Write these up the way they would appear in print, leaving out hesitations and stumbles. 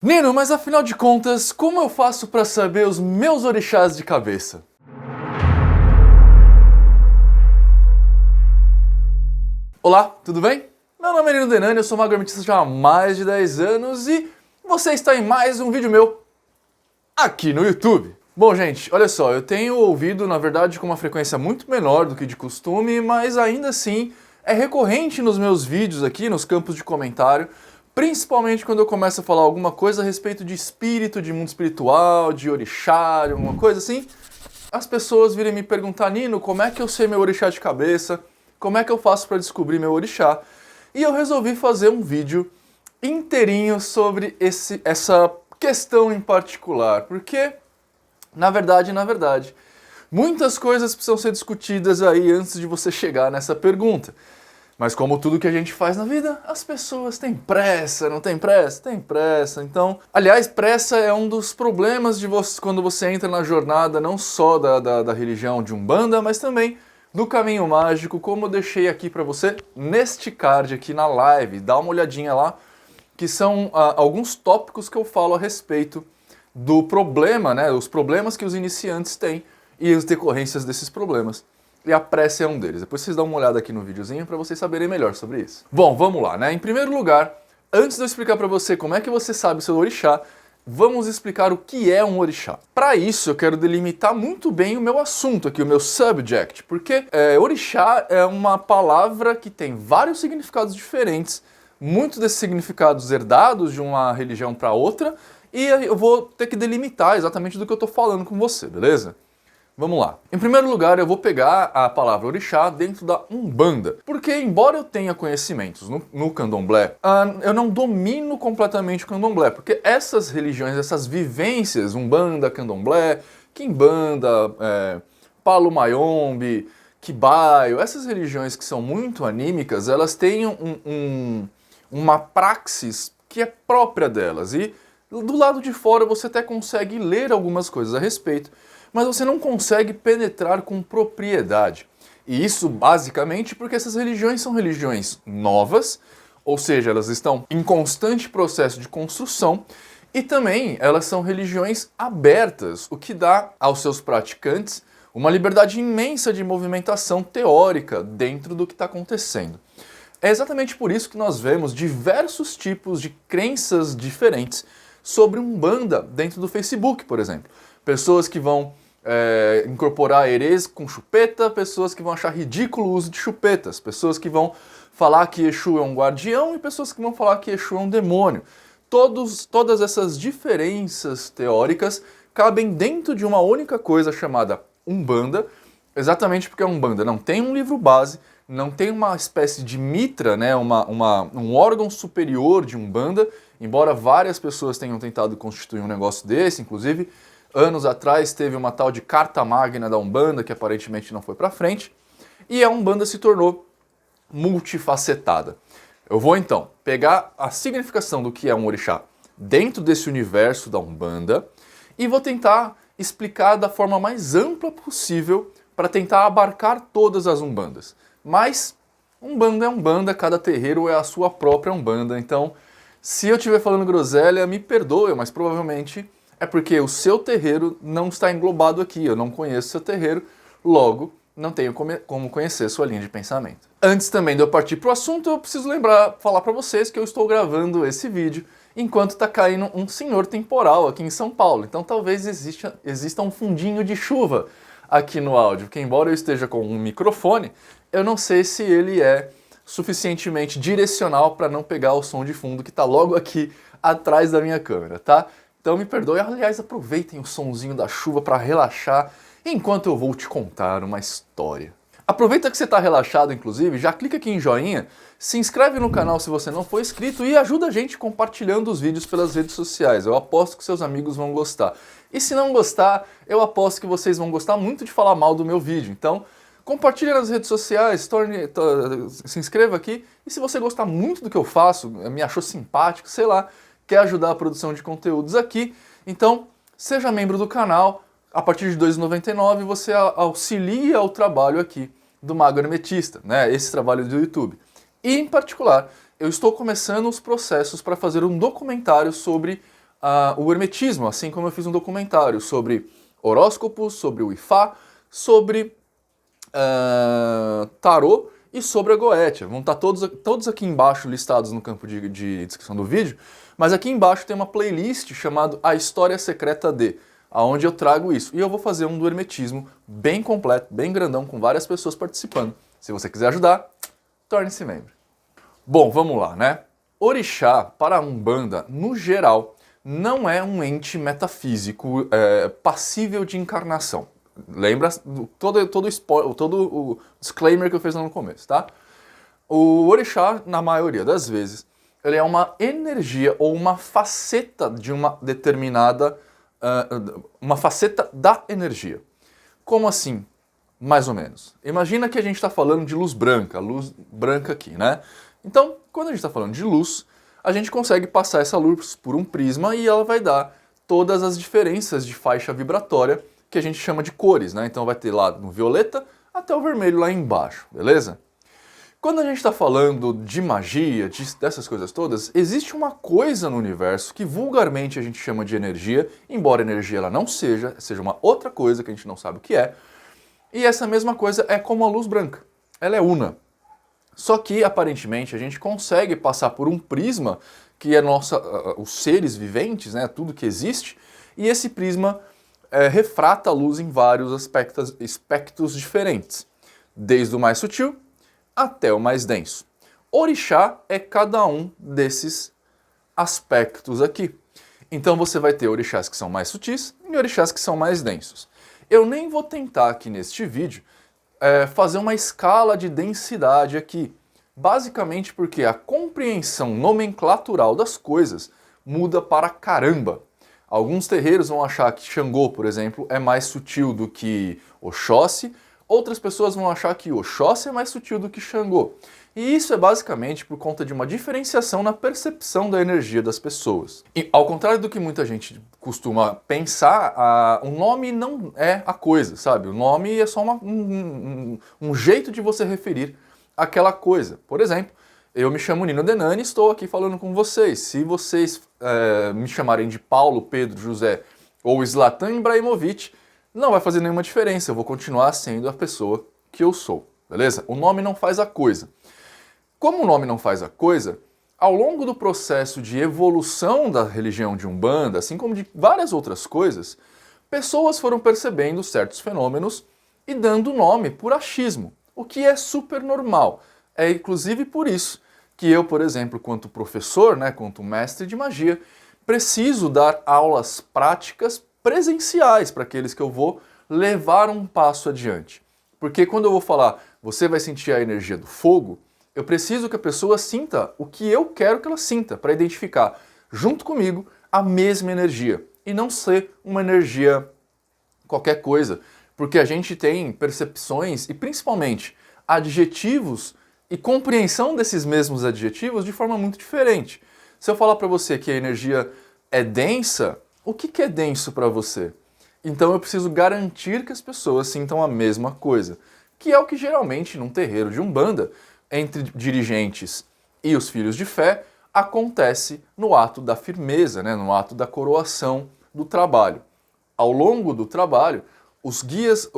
Nino, mas afinal de contas, como eu faço para saber os meus orixás de cabeça? Olá, tudo bem? Meu nome é Nino Denani, eu sou magro hermetista já há mais de 10 anos e você está em mais um vídeo meu aqui no YouTube. Bom, gente, olha só, eu tenho ouvido, na verdade, com uma frequência muito menor do que de costume, mas ainda assim é recorrente nos meus vídeos aqui, nos campos de comentário, principalmente quando eu começo a falar alguma coisa a respeito de espírito, de mundo espiritual, de orixá, alguma coisa assim, as pessoas virem me perguntar: Nino, como é que eu sei meu orixá de cabeça? Como é que eu faço para descobrir meu orixá? E eu resolvi fazer um vídeo inteirinho sobre essa questão em particular, porque, na verdade, muitas coisas precisam ser discutidas aí antes de você chegar nessa pergunta. Mas como tudo que a gente faz na vida, as pessoas têm pressa, não tem pressa? Tem pressa. Então, aliás, pressa é um dos problemas de você quando você entra na jornada não só da religião de Umbanda, mas também do caminho mágico, como eu deixei aqui pra você neste card aqui na live. Dá uma olhadinha lá, que são alguns tópicos que eu falo a respeito do problema, né? Os problemas que os iniciantes têm e as decorrências desses problemas. E a pressa é um deles. Depois vocês dão uma olhada aqui no videozinho para vocês saberem melhor sobre isso. Bom, vamos lá, né? Em primeiro lugar, antes de eu explicar para você como é que você sabe seu orixá, vamos explicar o que é um orixá. Para isso, eu quero delimitar muito bem o meu assunto aqui, o meu subject, porque orixá é uma palavra que tem vários significados diferentes, muitos desses significados herdados de uma religião para outra, e eu vou ter que delimitar exatamente do que eu estou falando com você, beleza? Vamos lá. Em primeiro lugar, eu vou pegar a palavra orixá dentro da Umbanda. Porque, embora eu tenha conhecimentos no candomblé, eu não domino completamente o candomblé. Porque essas religiões, essas vivências, Umbanda, candomblé, quimbanda, palo mayombe, quibaio, essas religiões que são muito anímicas, elas têm uma praxis que é própria delas. E do lado de fora você até consegue ler algumas coisas a respeito, mas você não consegue penetrar com propriedade. E isso basicamente porque essas religiões são religiões novas, ou seja, elas estão em constante processo de construção, e também elas são religiões abertas, o que dá aos seus praticantes uma liberdade imensa de movimentação teórica dentro do que está acontecendo. É exatamente por isso que nós vemos diversos tipos de crenças diferentes sobre Umbanda dentro do Facebook, por exemplo. Pessoas que vão incorporar herês com chupeta, pessoas que vão achar ridículo o uso de chupetas, pessoas que vão falar que Exu é um guardião e pessoas que vão falar que Exu é um demônio. Todas essas diferenças teóricas cabem dentro de uma única coisa chamada Umbanda, exatamente porque a Umbanda não tem um livro base, não tem uma espécie de mitra, né, um órgão superior de Umbanda, embora várias pessoas tenham tentado constituir um negócio desse, inclusive anos atrás teve uma tal de Carta Magna da Umbanda, que aparentemente não foi pra frente, e a Umbanda se tornou multifacetada. Eu vou então pegar a significação do que é um orixá dentro desse universo da Umbanda e vou tentar explicar da forma mais ampla possível para tentar abarcar todas as Umbandas. Mas Umbanda é Umbanda, cada terreiro é a sua própria Umbanda, então se eu estiver falando groselha, me perdoe, mas provavelmente é porque o seu terreiro não está englobado aqui, eu não conheço seu terreiro, logo não tenho como conhecer sua linha de pensamento. Antes também de eu partir para o assunto, eu preciso falar para vocês que eu estou gravando esse vídeo enquanto está caindo um senhor temporal aqui em São Paulo, então talvez exista um fundinho de chuva aqui no áudio, porque embora eu esteja com um microfone, eu não sei se ele é suficientemente direcional para não pegar o som de fundo que está logo aqui atrás da minha câmera, tá? Então me perdoe, aliás, aproveitem o sonzinho da chuva para relaxar enquanto eu vou te contar uma história. Aproveita que você está relaxado, inclusive, já clica aqui em joinha, se inscreve no canal se você não for inscrito e ajuda a gente compartilhando os vídeos pelas redes sociais. Eu aposto que seus amigos vão gostar. E se não gostar, eu aposto que vocês vão gostar muito de falar mal do meu vídeo. Então, compartilha nas redes sociais, se inscreva aqui. E se você gostar muito do que eu faço, me achou simpático, sei lá, quer ajudar a produção de conteúdos aqui, então seja membro do canal. A partir de R$ 2,99 você auxilia o trabalho aqui do Mago Hermetista, né? Esse trabalho do YouTube. E, em particular, eu estou começando os processos para fazer um documentário sobre o hermetismo, assim como eu fiz um documentário sobre horóscopos, sobre o Ifá, sobre tarô e sobre a Goetia. Vão estar todos aqui embaixo listados no campo de descrição do vídeo, mas aqui embaixo tem uma playlist chamada A História Secreta de, onde eu trago isso. E eu vou fazer um do hermetismo bem completo, bem grandão, com várias pessoas participando. Se você quiser ajudar, torne-se membro. Bom, vamos lá, né? Orixá, para a Umbanda, no geral, não é um ente metafísico passível de encarnação. Lembra todo o disclaimer que eu fiz lá no começo, tá? O orixá, na maioria das vezes, ele é uma energia ou uma faceta de uma determinada... uma faceta da energia. Como assim? Mais ou menos. Imagina que a gente está falando de luz branca aqui, né? Então, quando a gente está falando de luz, a gente consegue passar essa luz por um prisma e ela vai dar todas as diferenças de faixa vibratória que a gente chama de cores, né? Então vai ter lá no violeta até o vermelho lá embaixo, beleza? Quando a gente está falando de magia, dessas coisas todas, existe uma coisa no universo que vulgarmente a gente chama de energia, embora energia ela não seja uma outra coisa que a gente não sabe o que é, e essa mesma coisa é como a luz branca, ela é una. Só que, aparentemente, a gente consegue passar por um prisma, que é os seres viventes, né, tudo que existe, e esse prisma refrata a luz em vários aspectos diferentes, desde o mais sutil até o mais denso. Orixá é cada um desses aspectos aqui. Então você vai ter orixás que são mais sutis e orixás que são mais densos. Eu nem vou tentar aqui neste vídeo fazer uma escala de densidade aqui, basicamente porque a compreensão nomenclatural das coisas muda para caramba. Alguns terreiros vão achar que Xangô, por exemplo, é mais sutil do que Oxóssi, outras pessoas vão achar que Oxóssi é mais sutil do que Xangô. E isso é basicamente por conta de uma diferenciação na percepção da energia das pessoas. E ao contrário do que muita gente costuma pensar, o nome não é a coisa, sabe? O nome é só um jeito de você referir aquela coisa. Por exemplo, eu me chamo Nino Denani e estou aqui falando com vocês. Se vocês me chamarem de Paulo, Pedro, José ou Zlatan Ibrahimovic, não vai fazer nenhuma diferença, eu vou continuar sendo a pessoa que eu sou, beleza? O nome não faz a coisa. Como o nome não faz a coisa, ao longo do processo de evolução da religião de Umbanda, assim como de várias outras coisas, pessoas foram percebendo certos fenômenos e dando nome por achismo, o que é super normal. É inclusive por isso que eu, por exemplo, quanto professor, né, quanto mestre de magia, preciso dar aulas práticas presenciais para aqueles que eu vou levar um passo adiante. Porque quando eu vou falar, você vai sentir a energia do fogo, eu preciso que a pessoa sinta o que eu quero que ela sinta, para identificar, junto comigo, a mesma energia. E não ser uma energia qualquer coisa. Porque a gente tem percepções e, principalmente, adjetivos e compreensão desses mesmos adjetivos de forma muito diferente. Se eu falar para você que a energia é densa, o que é denso para você? Então eu preciso garantir que as pessoas sintam a mesma coisa, que é o que geralmente num terreiro de Umbanda, entre dirigentes e os filhos de fé, acontece no ato da firmeza, né? No ato da coroação do trabalho. Ao longo do trabalho, os guias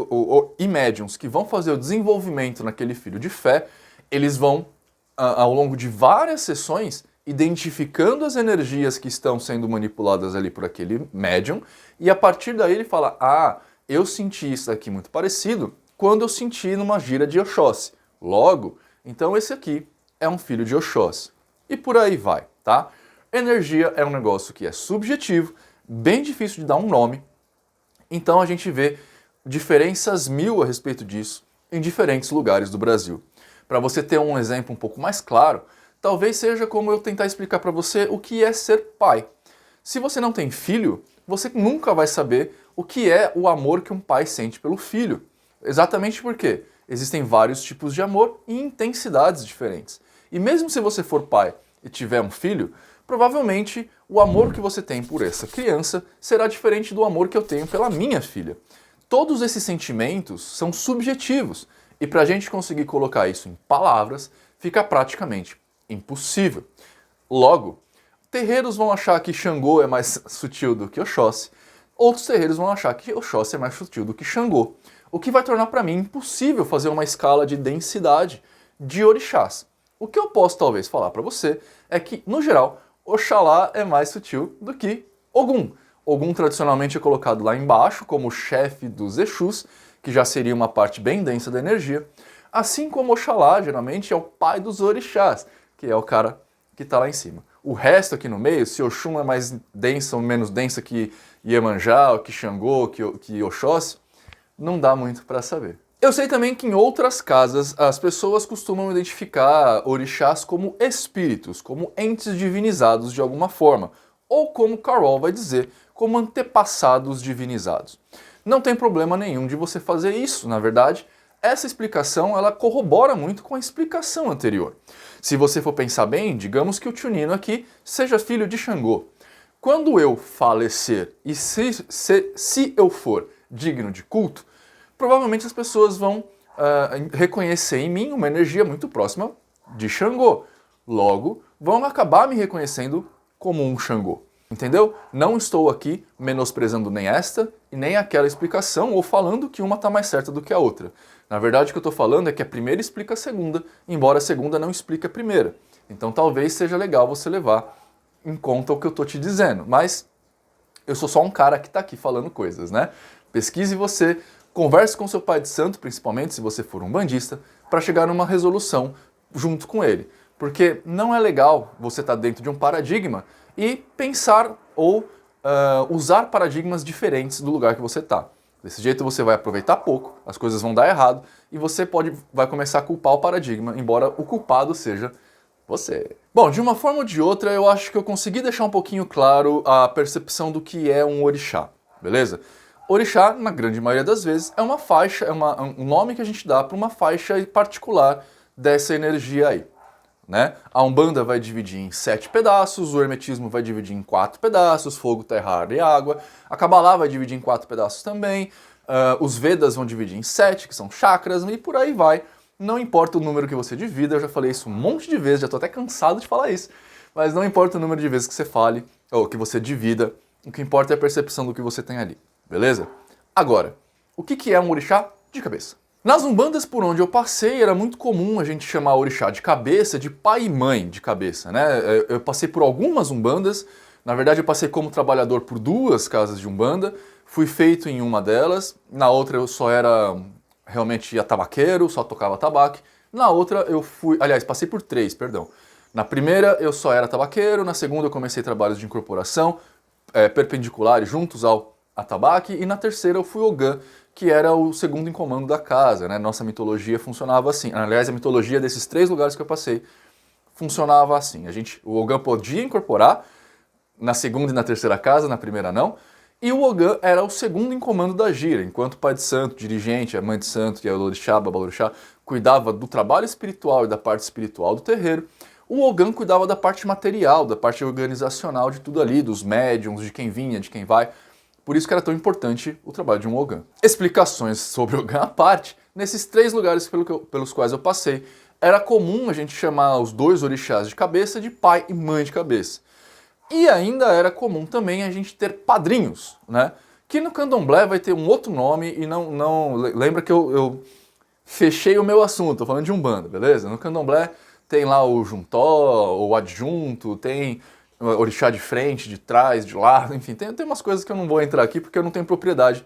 e médiuns que vão fazer o desenvolvimento naquele filho de fé, eles vão, ao longo de várias sessões, identificando as energias que estão sendo manipuladas ali por aquele médium, e a partir daí ele fala, eu senti isso aqui muito parecido quando eu senti numa gira de Oxóssi. Logo, então esse aqui é um filho de Oxóssi. E por aí vai, tá? Energia é um negócio que é subjetivo, bem difícil de dar um nome, então a gente vê diferenças mil a respeito disso em diferentes lugares do Brasil. Para você ter um exemplo um pouco mais claro, talvez seja como eu tentar explicar para você o que é ser pai. Se você não tem filho, você nunca vai saber o que é o amor que um pai sente pelo filho. Exatamente porque existem vários tipos de amor e intensidades diferentes. E mesmo se você for pai e tiver um filho, provavelmente o amor que você tem por essa criança será diferente do amor que eu tenho pela minha filha. Todos esses sentimentos são subjetivos e para a gente conseguir colocar isso em palavras, fica praticamente impossível. Logo, terreiros vão achar que Xangô é mais sutil do que Oxóssi, outros terreiros vão achar que Oxóssi é mais sutil do que Xangô, o que vai tornar para mim impossível fazer uma escala de densidade de orixás. O que eu posso talvez falar para você é que, no geral, Oxalá é mais sutil do que Ogum. Ogum tradicionalmente é colocado lá embaixo como o chefe dos Exus, que já seria uma parte bem densa da energia, assim como Oxalá geralmente é o pai dos orixás, que é o cara que está lá em cima. O resto aqui no meio, se Oxum é mais densa ou menos densa que Iemanjá, que Xangô, que Oxóssi, não dá muito para saber. Eu sei também que em outras casas as pessoas costumam identificar orixás como espíritos, como entes divinizados de alguma forma, ou como Carol vai dizer, como antepassados divinizados. Não tem problema nenhum de você fazer isso, na verdade, essa explicação ela corrobora muito com a explicação anterior. Se você for pensar bem, digamos que o Tunino aqui seja filho de Xangô. Quando eu falecer e se eu for digno de culto, provavelmente as pessoas vão reconhecer em mim uma energia muito próxima de Xangô. Logo, vão acabar me reconhecendo como um Xangô. Entendeu? Não estou aqui menosprezando nem esta e nem aquela explicação ou falando que uma está mais certa do que a outra. Na verdade, o que eu estou falando é que a primeira explica a segunda, embora a segunda não explique a primeira. Então talvez seja legal você levar em conta o que eu estou te dizendo. Mas eu sou só um cara que está aqui falando coisas, né? Pesquise você, converse com seu pai de santo, principalmente se você for um bandista, para chegar numa resolução junto com ele. Porque não é legal você estar dentro de um paradigma e pensar ou usar paradigmas diferentes do lugar que você está. Desse jeito você vai aproveitar pouco, as coisas vão dar errado e você vai começar a culpar o paradigma, embora o culpado seja você. Bom, de uma forma ou de outra, eu acho que eu consegui deixar um pouquinho claro a percepção do que é um orixá, beleza? Orixá, na grande maioria das vezes, é uma faixa, um nome que a gente dá para uma faixa particular dessa energia aí. Né? A Umbanda vai dividir em 7 pedaços, o Hermetismo vai dividir em 4 pedaços, fogo, terra, ar e água. A Kabbalah vai dividir em 4 pedaços também. Os Vedas vão dividir em 7, que são chakras, e por aí vai. Não importa o número que você divida, eu já falei isso um monte de vezes, já estou até cansado de falar isso. Mas não importa o número de vezes que você fale, ou que você divida, o que importa é a percepção do que você tem ali, beleza? Agora, o que é um orixá de cabeça? Nas umbandas por onde eu passei, era muito comum a gente chamar orixá de cabeça de pai e mãe de cabeça, né? Eu passei por algumas umbandas, na verdade eu passei como trabalhador por 2 casas de umbanda, fui feito em uma delas, na outra eu só era realmente tabaqueiro, só tocava tabaco, na outra eu fui, aliás, passei por 3, perdão. Na primeira eu só era tabaqueiro, na segunda eu comecei trabalhos de incorporação, perpendiculares juntos ao atabaque, e na terceira eu fui ogã, que era o segundo em comando da casa, né? Nossa mitologia funcionava assim. Aliás, a mitologia desses 3 lugares que eu passei funcionava assim. O ogã podia incorporar na segunda e na terceira casa, na primeira não, e o ogã era o segundo em comando da gira, enquanto o pai de santo, dirigente, a mãe de santo, que é o orixá, babalorixá, cuidava do trabalho espiritual e da parte espiritual do terreiro, o ogã cuidava da parte material, da parte organizacional de tudo ali, dos médiums, de quem vinha, de quem vai. Por isso que era tão importante o trabalho de um ogã. Explicações sobre ogã à parte, nesses 3 lugares pelos quais eu passei, era comum a gente chamar os 2 orixás de cabeça de pai e mãe de cabeça. E ainda era comum também a gente ter padrinhos, né? Que no candomblé vai ter um outro nome e não lembra que eu fechei o meu assunto, tô falando de umbanda, beleza? No candomblé tem lá o juntó, o adjunto, tem orixá de frente, de trás, de lado, enfim, tem umas coisas que eu não vou entrar aqui porque eu não tenho propriedade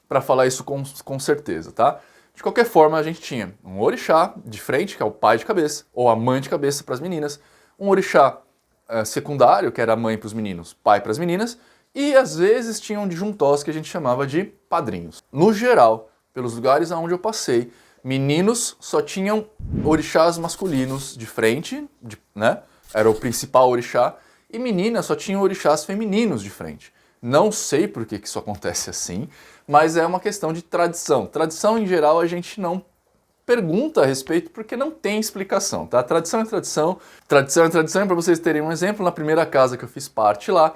para falar isso com certeza, tá? De qualquer forma, a gente tinha um orixá de frente, que é o pai de cabeça, ou a mãe de cabeça para as meninas, um orixá secundário, que era a mãe para os meninos, pai para as meninas, e às vezes tinham disjuntós que a gente chamava de padrinhos. No geral, pelos lugares aonde eu passei, meninos só tinham orixás masculinos de frente, né? Era o principal orixá, e meninas só tinham orixás femininos de frente. Não sei por que isso acontece assim, mas é uma questão de tradição. Tradição, em geral, a gente não pergunta a respeito porque não tem explicação, tá? Tradição é tradição. Tradição é tradição, para vocês terem um exemplo, na primeira casa que eu fiz parte lá,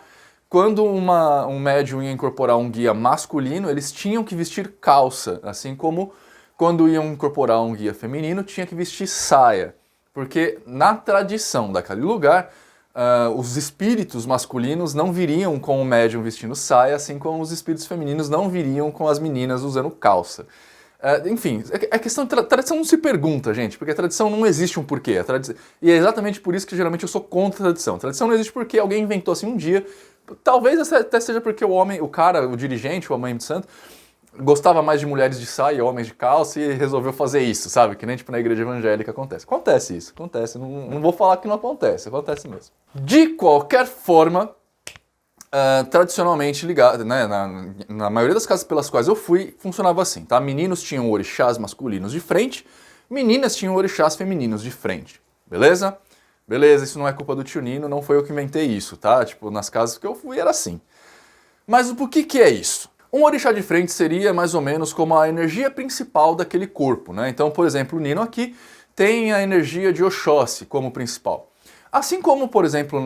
quando um médium ia incorporar um guia masculino, eles tinham que vestir calça, assim como quando iam incorporar um guia feminino, tinha que vestir saia. Porque na tradição daquele lugar, os espíritos masculinos não viriam com o médium vestindo saia, assim como os espíritos femininos não viriam com as meninas usando calça. Enfim, a questão de tradição não se pergunta, gente, porque a tradição não existe um porquê. E é exatamente por isso que geralmente eu sou contra a tradição. A tradição não existe porque alguém inventou assim um dia. Talvez até seja porque o homem, o cara, o dirigente, o mãe de santo, gostava mais de mulheres de saia e homens de calça e resolveu fazer isso, sabe? Que nem tipo na igreja evangélica acontece. Acontece isso, acontece. Não vou falar que não acontece, acontece mesmo. De qualquer forma, tradicionalmente ligado, né, na maioria das casas pelas quais eu fui, funcionava assim, tá? Meninos tinham orixás masculinos de frente, meninas tinham orixás femininos de frente, beleza? Beleza, isso não é culpa do tio Nino, não foi eu que inventei isso, tá? Tipo, nas casas que eu fui era assim. Mas o que é isso? Um orixá de frente seria mais ou menos como a energia principal daquele corpo, né? Então, por exemplo, o Nino aqui tem a energia de Oxóssi como principal. Assim como, por exemplo,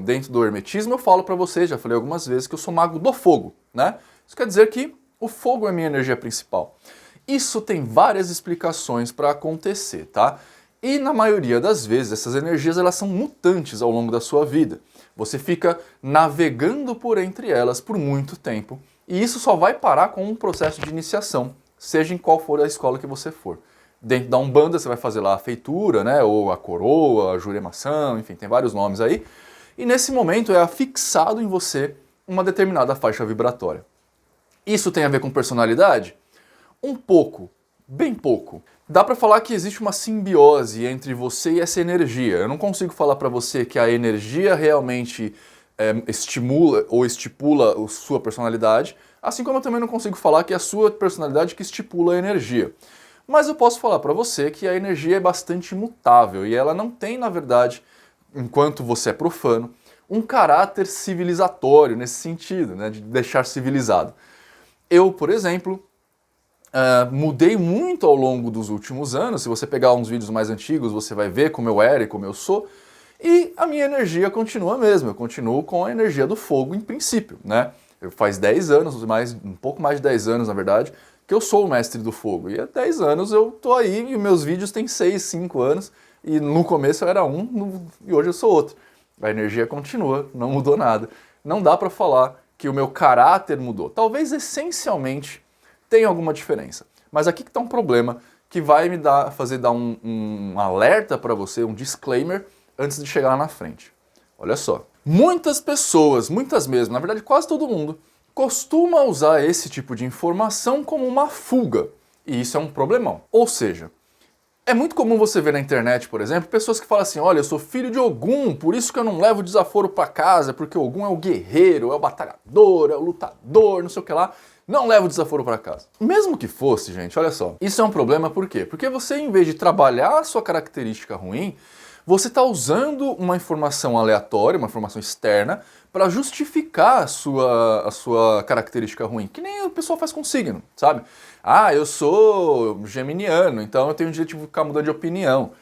dentro do hermetismo, eu falo pra vocês, já falei algumas vezes, que eu sou mago do fogo, né? Isso quer dizer que o fogo é a minha energia principal. Isso tem várias explicações para acontecer, tá? E na maioria das vezes, essas energias elas são mutantes ao longo da sua vida. Você fica navegando por entre elas por muito tempo, e isso só vai parar com um processo de iniciação, seja em qual for a escola que você for. Dentro da Umbanda você vai fazer lá a feitura, né, ou a coroa, a juremação, enfim, tem vários nomes aí. E nesse momento é afixado em você uma determinada faixa vibratória. Isso tem a ver com personalidade? Um pouco, bem pouco. Dá pra falar que existe uma simbiose entre você e essa energia. Eu não consigo falar pra você que a energia realmente estimula ou estipula a sua personalidade, assim como eu também não consigo falar que é a sua personalidade que estipula a energia. Mas eu posso falar para você que a energia é bastante mutável e ela não tem, na verdade, enquanto você é profano, um caráter civilizatório nesse sentido, né, de deixar civilizado. Eu, por exemplo, mudei muito ao longo dos últimos anos. Se você pegar uns vídeos mais antigos, você vai ver como eu era e como eu sou. E a minha energia continua a mesma, eu continuo com a energia do fogo em princípio, né? Faz 10 anos, um pouco mais de 10 anos, na verdade, que eu sou o mestre do fogo. E há 10 anos eu tô aí e meus vídeos têm 6, 5 anos. E no começo eu era um e hoje eu sou outro. A energia continua, não mudou nada. Não dá pra falar que o meu caráter mudou. Talvez essencialmente tenha alguma diferença. Mas aqui que tá um problema que vai me fazer dar um alerta pra você, um disclaimer, antes de chegar lá na frente. Olha só. Muitas pessoas, muitas mesmo, na verdade quase todo mundo, costuma usar esse tipo de informação como uma fuga. E isso é um problemão. Ou seja, é muito comum você ver na internet, por exemplo, pessoas que falam assim, olha, eu sou filho de Ogum, por isso que eu não levo desaforo pra casa, porque Ogum é o guerreiro, é o batalhador, é o lutador, não sei o que lá. Não levo desaforo pra casa. Mesmo que fosse, gente, olha só, isso é um problema por quê? Porque você, em vez de trabalhar a sua característica ruim, você está usando uma informação aleatória, uma informação externa, para justificar a sua característica ruim. Que nem o pessoal faz com signo, sabe? Ah, eu sou geminiano, então eu tenho o direito de ficar mudando de opinião.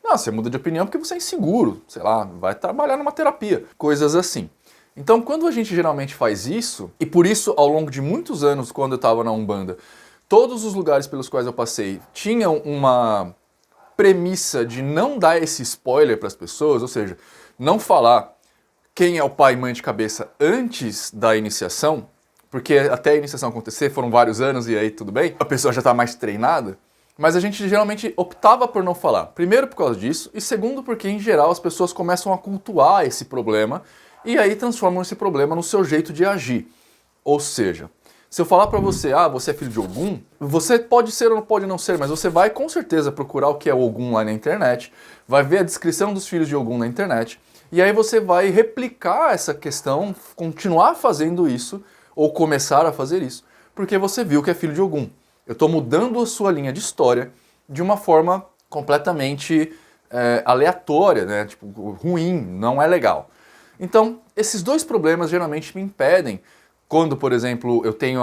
Não, você muda de opinião porque você é inseguro, sei lá, vai trabalhar numa terapia, coisas assim. Então, quando a gente geralmente faz isso, e por isso, ao longo de muitos anos, quando eu estava na Umbanda, todos os lugares pelos quais eu passei tinham uma premissa de não dar esse spoiler para as pessoas, ou seja, não falar quem é o pai e mãe de cabeça antes da iniciação, porque até a iniciação acontecer foram vários anos e aí tudo bem, a pessoa já está mais treinada, mas a gente geralmente optava por não falar. Primeiro por causa disso, e segundo porque em geral as pessoas começam a cultuar esse problema e aí transformam esse problema no seu jeito de agir. Ou seja, se eu falar pra você, você é filho de Ogum, você pode ser ou pode não ser, mas você vai com certeza procurar o que é Ogum lá na internet, vai ver a descrição dos filhos de Ogum na internet, e aí você vai replicar essa questão, continuar fazendo isso, ou começar a fazer isso, porque você viu que é filho de Ogum. Eu estou mudando a sua linha de história de uma forma completamente aleatória, né? Tipo, ruim, não é legal. Então, esses dois problemas geralmente me impedem, quando, por exemplo, eu tenho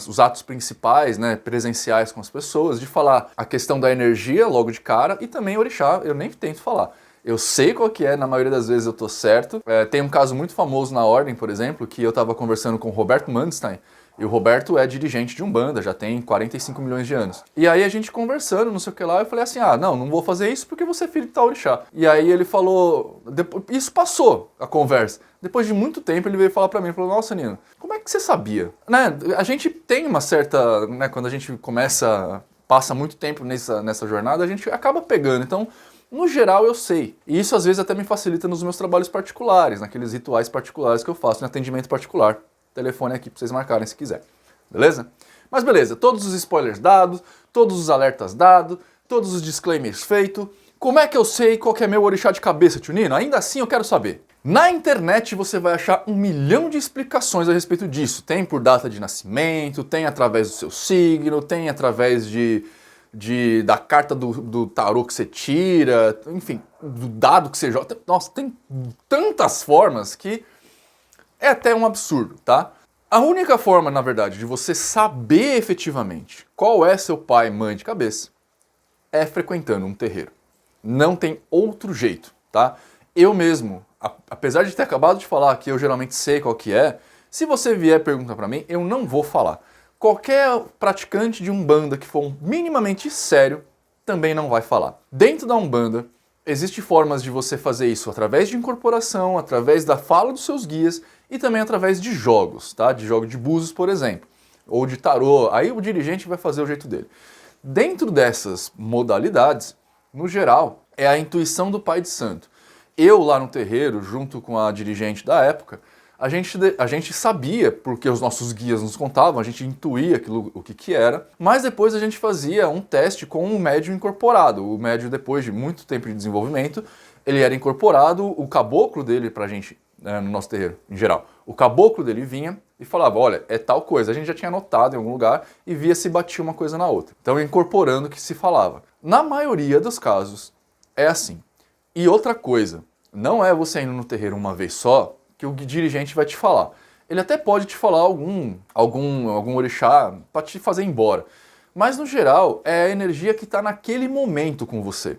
os atos principais, né, presenciais com as pessoas, de falar a questão da energia logo de cara e também orixá, eu nem tento falar. Eu sei qual que é, na maioria das vezes eu tô certo. Tem um caso muito famoso na Ordem, por exemplo, que eu tava conversando com o Roberto Mandstein, e o Roberto é dirigente de Umbanda, já tem 45 milhões de anos. E aí a gente conversando, não sei o que lá, eu falei assim, não vou fazer isso porque você é filho de tal orixá. E aí ele falou, isso passou a conversa. Depois de muito tempo ele veio falar pra mim, falou, nossa Nino, como é que você sabia? Né? A gente tem uma certa, né, quando a gente passa muito tempo nessa jornada, a gente acaba pegando, então... No geral eu sei, e isso às vezes até me facilita nos meus trabalhos particulares, naqueles rituais particulares que eu faço, no atendimento particular. Telefone aqui pra vocês marcarem se quiser, beleza? Mas beleza, todos os spoilers dados, todos os alertas dados, todos os disclaimers feitos. Como é que eu sei qual que é meu orixá de cabeça, tio Nino? Ainda assim eu quero saber. Na internet você vai achar 1 milhão de explicações a respeito disso. Tem por data de nascimento, tem através do seu signo, tem através da carta do tarô que você tira, enfim, do dado que você joga. Nossa, tem tantas formas que é até um absurdo, tá? A única forma, na verdade, de você saber efetivamente qual é seu pai, mãe de cabeça é frequentando um terreiro. Não tem outro jeito, tá? Eu mesmo, apesar de ter acabado de falar que eu geralmente sei qual que é, se você vier perguntar pra mim, eu não vou falar. Qualquer praticante de Umbanda que for minimamente sério também não vai falar. Dentro da Umbanda, existem formas de você fazer isso através de incorporação, através da fala dos seus guias e também através de jogos, tá? De jogo de búzios, por exemplo, ou de tarô. Aí o dirigente vai fazer o jeito dele. Dentro dessas modalidades, no geral, é a intuição do pai de santo. Eu lá no terreiro, junto com a dirigente da época, a gente sabia, porque os nossos guias nos contavam, a gente intuía aquilo, o que era, mas depois a gente fazia um teste com um médium incorporado. O médium, depois de muito tempo de desenvolvimento, ele era incorporado, o caboclo dele pra gente, no nosso terreiro, em geral, o caboclo dele vinha e falava, olha, é tal coisa. A gente já tinha anotado em algum lugar e via se batia uma coisa na outra. Então, incorporando o que se falava. Na maioria dos casos, é assim. E outra coisa, não é você indo no terreiro uma vez só, que o dirigente vai te falar. Ele até pode te falar algum orixá para te fazer ir embora. Mas no geral, é a energia que está naquele momento com você.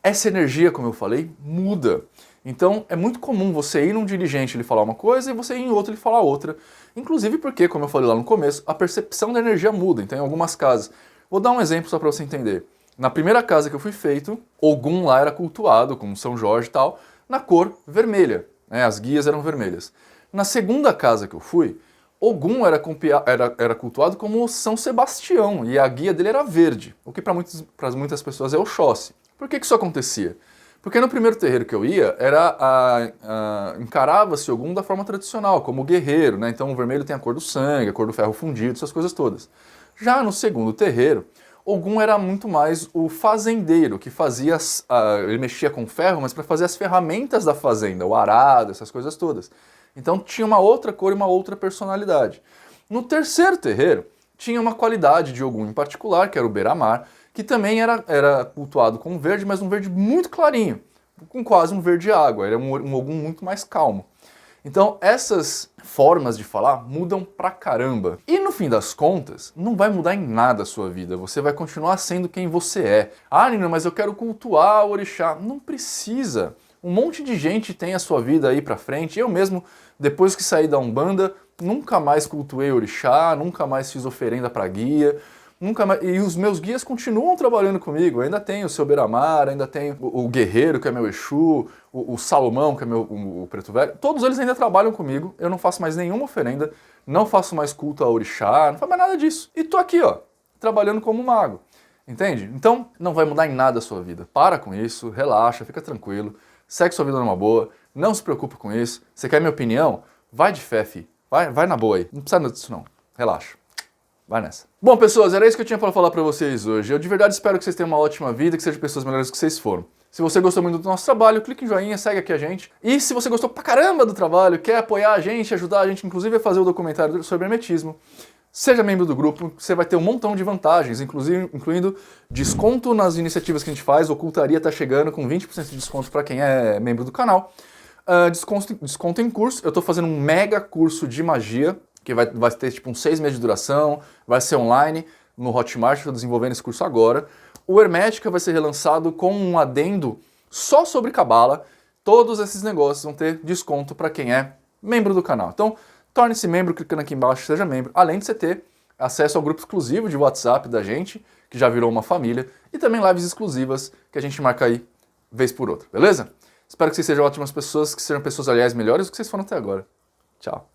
Essa energia, como eu falei, muda. Então é muito comum você ir num dirigente ele falar uma coisa e você ir em outro ele falar outra. Inclusive porque, como eu falei lá no começo, a percepção da energia muda. Então em algumas casas. Vou dar um exemplo só para você entender. Na primeira casa que eu fui feito, Ogum lá era cultuado, como São Jorge e tal, na cor vermelha. As guias eram vermelhas. Na segunda casa que eu fui, Ogum era cultuado como São Sebastião e a guia dele era verde, o que para muitas pessoas é Oxóssi. Por que isso acontecia? Porque no primeiro terreiro que eu ia, encarava-se Ogum da forma tradicional, como guerreiro, né? Então o vermelho tem a cor do sangue, a cor do ferro fundido, essas coisas todas. Já no segundo terreiro, Ogum era muito mais o fazendeiro, que fazia, ele mexia com ferro, mas para fazer as ferramentas da fazenda, o arado, essas coisas todas. Então tinha uma outra cor e uma outra personalidade. No terceiro terreiro, tinha uma qualidade de Ogum em particular, que era o Beira-Mar, que também era cultuado com verde, mas um verde muito clarinho, com quase um verde água, era um Ogum muito mais calmo. Então essas formas de falar mudam pra caramba. E no fim das contas, não vai mudar em nada a sua vida. Você vai continuar sendo quem você é. Ah, Nino, mas eu quero cultuar o orixá. Não precisa. Um monte de gente tem a sua vida aí pra frente. Eu mesmo, depois que saí da Umbanda, nunca mais cultuei orixá, nunca mais fiz oferenda pra guia. Nunca mais... E os meus guias continuam trabalhando comigo. Eu ainda tenho o seu Beira-Mar, ainda tenho o Guerreiro, que é meu Exu, o Salomão, que é o Preto Velho. Todos eles ainda trabalham comigo. Eu não faço mais nenhuma oferenda, não faço mais culto a orixá, não faço mais nada disso. E tô aqui, ó, trabalhando como mago. Entende? Então, não vai mudar em nada a sua vida. Para com isso, relaxa, fica tranquilo, segue sua vida numa boa, não se preocupe com isso. Você quer minha opinião? Vai de fé, fi. Vai na boa aí. Não precisa disso não. Relaxa. Vai nessa. Bom, pessoas, era isso que eu tinha para falar para vocês hoje. Eu de verdade espero que vocês tenham uma ótima vida, que sejam pessoas melhores que vocês foram. Se você gostou muito do nosso trabalho, clique em joinha, segue aqui a gente. E se você gostou pra caramba do trabalho, quer apoiar a gente, ajudar a gente, inclusive a fazer o documentário sobre hermetismo, seja membro do grupo, você vai ter um montão de vantagens, incluindo desconto nas iniciativas que a gente faz. O Ocultaria tá chegando com 20% de desconto para quem é membro do canal. Desconto em curso. Eu tô fazendo um mega curso de magia, que vai ter tipo uns 6 meses de duração, vai ser online, no Hotmart, estou desenvolvendo esse curso agora. O Hermética vai ser relançado com um adendo só sobre Cabala. Todos esses negócios vão ter desconto para quem é membro do canal. Então, torne-se membro clicando aqui embaixo, seja membro. Além de você ter acesso ao grupo exclusivo de WhatsApp da gente, que já virou uma família, e também lives exclusivas que a gente marca aí vez por outra, beleza? Espero que vocês sejam ótimas pessoas, que sejam pessoas, aliás, melhores do que vocês foram até agora. Tchau.